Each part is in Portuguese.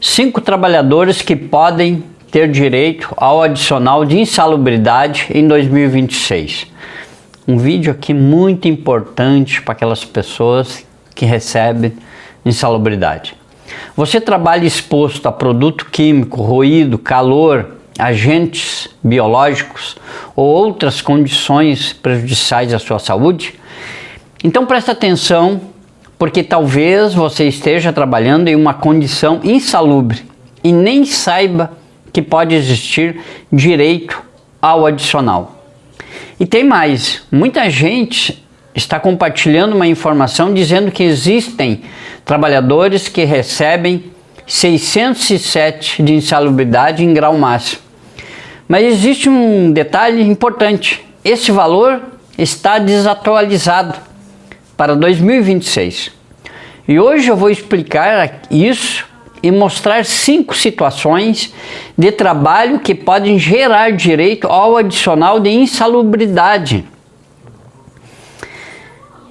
5 trabalhadores que podem ter direito ao adicional de insalubridade em 2026. Um vídeo aqui muito importante para aquelas pessoas que recebem insalubridade. Você trabalha exposto a produto químico, ruído, calor, agentes biológicos ou outras condições prejudiciais à sua saúde? Então presta atenção, porque talvez você esteja trabalhando em uma condição insalubre e nem saiba que pode existir direito ao adicional. E tem mais, muita gente está compartilhando uma informação dizendo que existem trabalhadores que recebem 607 de insalubridade em grau máximo. Mas existe um detalhe importante, esse valor está desatualizado para 2026. E hoje eu vou explicar isso e mostrar 5 situações de trabalho que podem gerar direito ao adicional de insalubridade.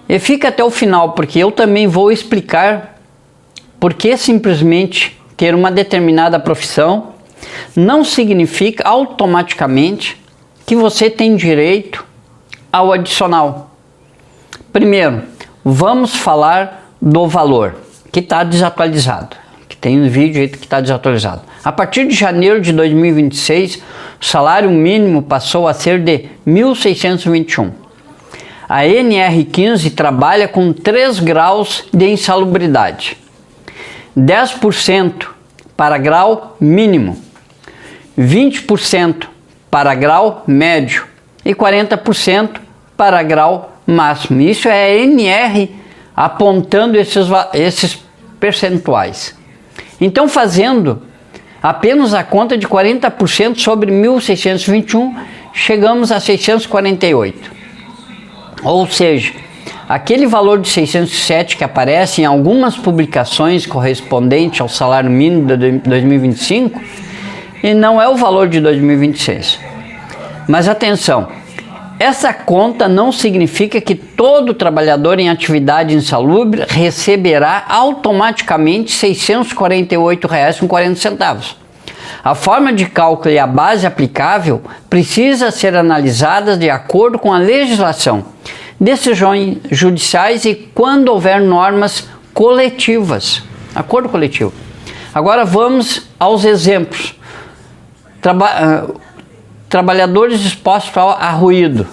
E fica até o final, porque eu também vou explicar por que simplesmente ter uma determinada profissão não significa automaticamente que você tem direito ao adicional. Primeiro, vamos falar do valor, que está desatualizado, que tem um vídeo aí que está desatualizado. A partir de janeiro de 2026, o salário mínimo passou a ser de R$ 1.621. A NR15 trabalha com 3 graus de insalubridade, 10% para grau mínimo, 20% para grau médio e 40% para grau máximo. Isso é a NR apontando esses percentuais. Então, fazendo apenas a conta de 40% sobre 1.621, chegamos a 648. Ou seja, aquele valor de 607 que aparece em algumas publicações correspondente ao salário mínimo de 2025, e não é o valor de 2026. Mas atenção, essa conta não significa que todo trabalhador em atividade insalubre receberá automaticamente R$ 648,40. A forma de cálculo e a base aplicável precisa ser analisada de acordo com a legislação, decisões judiciais e quando houver normas coletivas, acordo coletivo. Agora vamos aos exemplos. Trabalhadores expostos a ruído.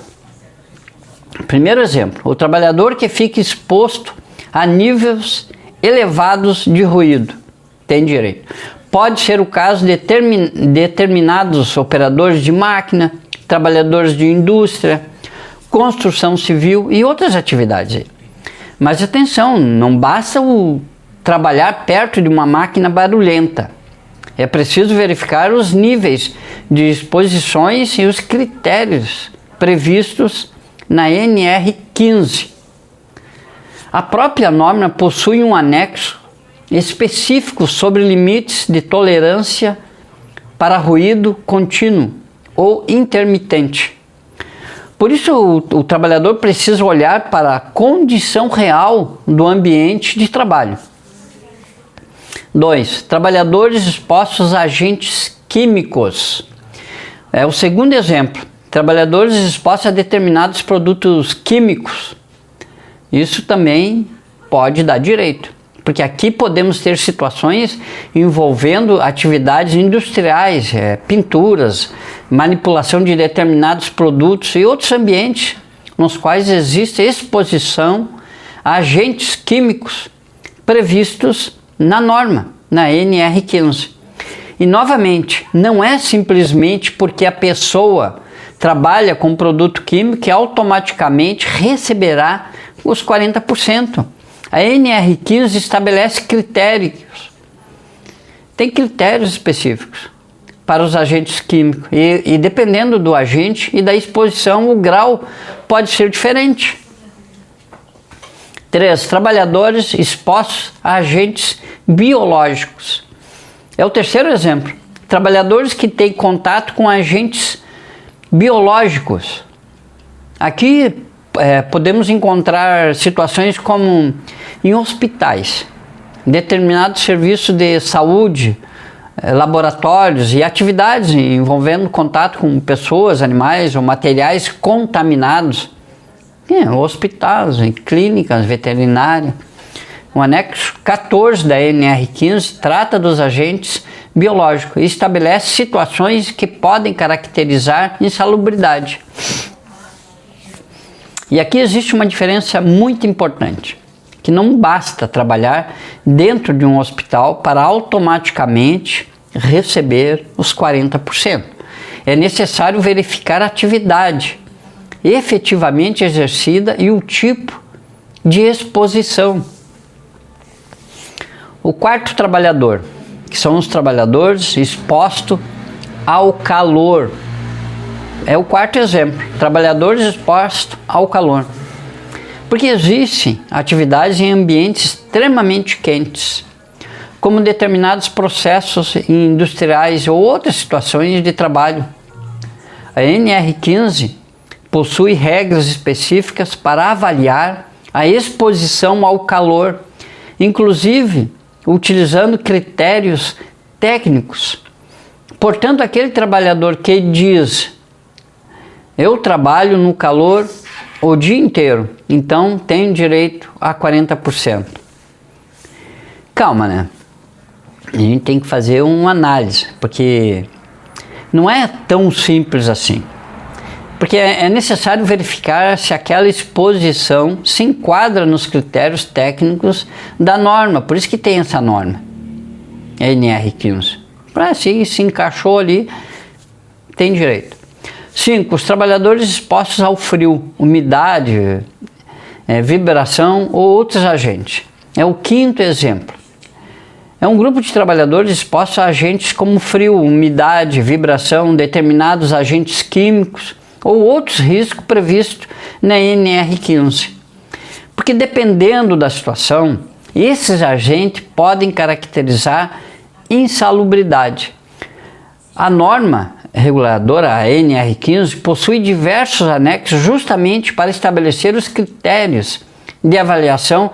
Primeiro exemplo, o trabalhador que fica exposto a níveis elevados de ruído tem direito. Pode ser o caso de determinados operadores de máquina, trabalhadores de indústria, construção civil e outras atividades. Mas atenção, não basta trabalhar perto de uma máquina barulhenta. É preciso verificar os níveis de exposições e os critérios previstos na NR15. A própria norma possui um anexo específico sobre limites de tolerância para ruído contínuo ou intermitente. Por isso, o trabalhador precisa olhar para a condição real do ambiente de trabalho. 2. Trabalhadores expostos a agentes químicos. É o segundo exemplo. Trabalhadores expostos a determinados produtos químicos. Isso também pode dar direito, porque aqui podemos ter situações envolvendo atividades industriais, pinturas, manipulação de determinados produtos e outros ambientes nos quais existe exposição a agentes químicos previstos na norma, na NR15. E novamente, não é simplesmente porque a pessoa trabalha com produto químico que automaticamente receberá os 40%. A NR15 estabelece critérios. Tem critérios específicos para os agentes químicos. E dependendo do agente e da exposição, o grau pode ser diferente. 3. Trabalhadores expostos a agentes biológicos. É o terceiro exemplo. Trabalhadores que têm contato com agentes biológicos. Aqui podemos encontrar situações como em hospitais, determinados serviços de saúde, laboratórios e atividades envolvendo contato com pessoas, animais ou materiais contaminados, hospitais, clínicas veterinárias. O anexo 14 da NR15 trata dos agentes biológicos e estabelece situações que podem caracterizar insalubridade. E aqui existe uma diferença muito importante, que não basta trabalhar dentro de um hospital para automaticamente receber os 40%. É necessário verificar a atividade efetivamente exercida e o tipo de exposição. O quarto trabalhador, que são os trabalhadores expostos ao calor. É o quarto exemplo, trabalhadores expostos ao calor. Porque existem atividades em ambientes extremamente quentes, como determinados processos industriais ou outras situações de trabalho. A NR15 possui regras específicas para avaliar a exposição ao calor, inclusive utilizando critérios técnicos. Portanto, aquele trabalhador que diz: eu trabalho no calor o dia inteiro, então tem direito a 40%. Calma, né? A gente tem que fazer uma análise, porque não é tão simples assim. Porque é necessário verificar se aquela exposição se enquadra nos critérios técnicos da norma. Por isso que tem essa norma, NR15. Para se encaixou ali, tem direito. 5. Os trabalhadores expostos ao frio, umidade, vibração ou outros agentes. É o quinto exemplo. É um grupo de trabalhadores expostos a agentes como frio, umidade, vibração, determinados agentes químicos ou outros riscos previstos na NR15. Porque dependendo da situação, esses agentes podem caracterizar insalubridade. A norma reguladora, a NR15, possui diversos anexos justamente para estabelecer os critérios de avaliação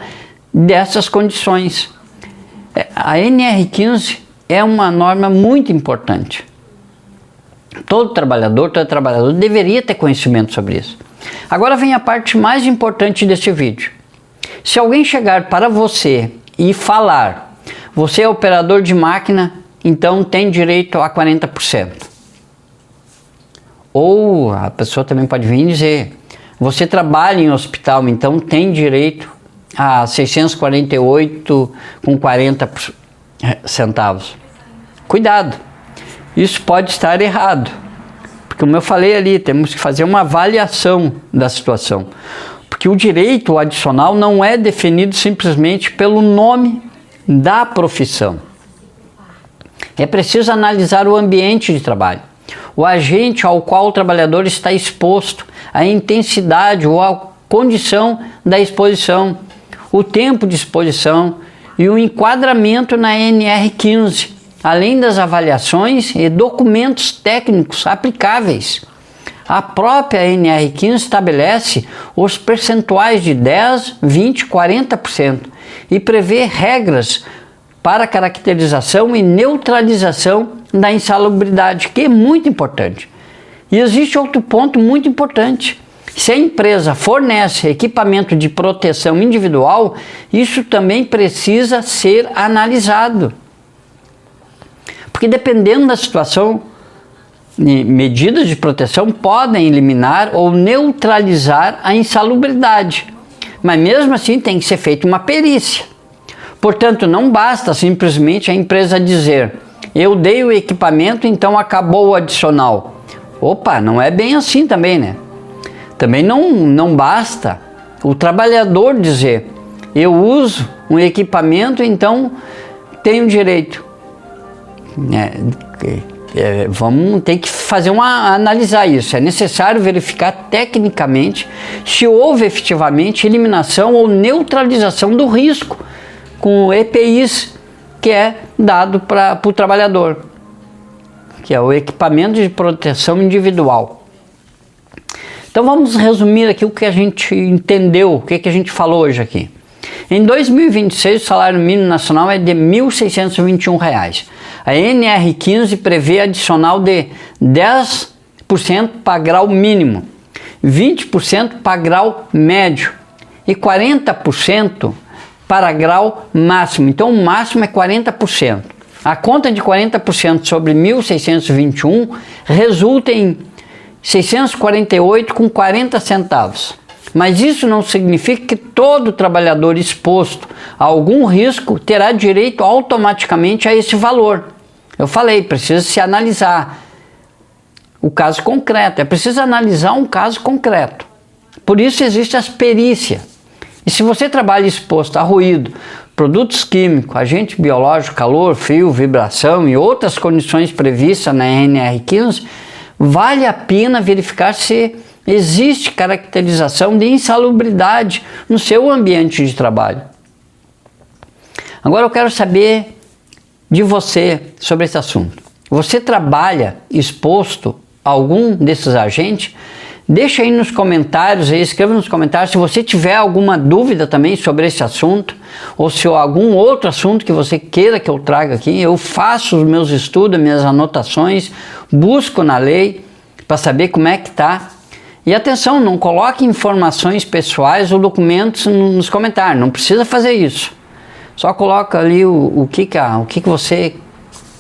dessas condições. A NR15 é uma norma muito importante. Todo trabalhador deveria ter conhecimento sobre isso. Agora vem a parte mais importante desse vídeo. Se alguém chegar para você e falar: você é operador de máquina, então tem direito a 40%. Ou a pessoa também pode vir e dizer: você trabalha em hospital, então tem direito a 648 com 40 centavos. Cuidado, isso pode estar errado, porque como eu falei ali, temos que fazer uma avaliação da situação, porque o direito adicional não é definido simplesmente pelo nome da profissão. É preciso analisar o ambiente de trabalho, o agente ao qual o trabalhador está exposto, a intensidade ou a condição da exposição, o tempo de exposição e o enquadramento na NR15, além das avaliações e documentos técnicos aplicáveis. A própria NR15 estabelece os percentuais de 10%, 20%, 40% e prevê regras para caracterização e neutralização da insalubridade, que é muito importante. E existe outro ponto muito importante. Se a empresa fornece equipamento de proteção individual, isso também precisa ser analisado. Porque dependendo da situação, medidas de proteção podem eliminar ou neutralizar a insalubridade. Mas mesmo assim tem que ser feita uma perícia. Portanto, não basta simplesmente a empresa dizer: eu dei o equipamento, então acabou o adicional. Opa, não é bem assim também, né? Também não basta o trabalhador dizer: eu uso um equipamento, então tenho direito. Vamos ter que analisar isso. É necessário verificar tecnicamente se houve efetivamente eliminação ou neutralização do risco com EPIs que é dado para o trabalhador, que é o equipamento de proteção individual. Então vamos resumir aqui o que a gente entendeu, o que a gente falou hoje aqui. Em 2026, o salário mínimo nacional é de R$ 1.621. A NR15 prevê adicional de 10% para grau mínimo, 20% para grau médio e 40% para grau máximo. Então o máximo é 40%. A conta de 40% sobre 1.621 resulta em 648,40 centavos. Mas isso não significa que todo trabalhador exposto a algum risco terá direito automaticamente a esse valor. Eu falei, precisa se analisar o caso concreto, é preciso analisar um caso concreto. Por isso existe as perícias. E se você trabalha exposto a ruído, produtos químicos, agente biológico, calor, frio, vibração e outras condições previstas na NR15, vale a pena verificar se existe caracterização de insalubridade no seu ambiente de trabalho. Agora eu quero saber de você sobre esse assunto. Você trabalha exposto a algum desses agentes? Deixa aí nos comentários, escreva nos comentários se você tiver alguma dúvida também sobre esse assunto, ou se algum outro assunto que você queira que eu traga aqui. Eu faço os meus estudos, minhas anotações, busco na lei para saber como é que está. E atenção, não coloque informações pessoais ou documentos nos comentários, não precisa fazer isso. Só coloca ali o que você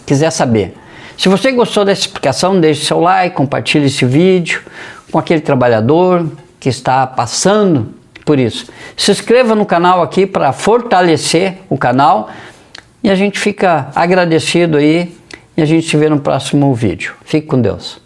quiser saber. Se você gostou dessa explicação, deixe seu like, compartilhe esse vídeo com aquele trabalhador que está passando por isso. Se inscreva no canal aqui para fortalecer o canal e a gente fica agradecido aí e a gente se vê no próximo vídeo. Fique com Deus.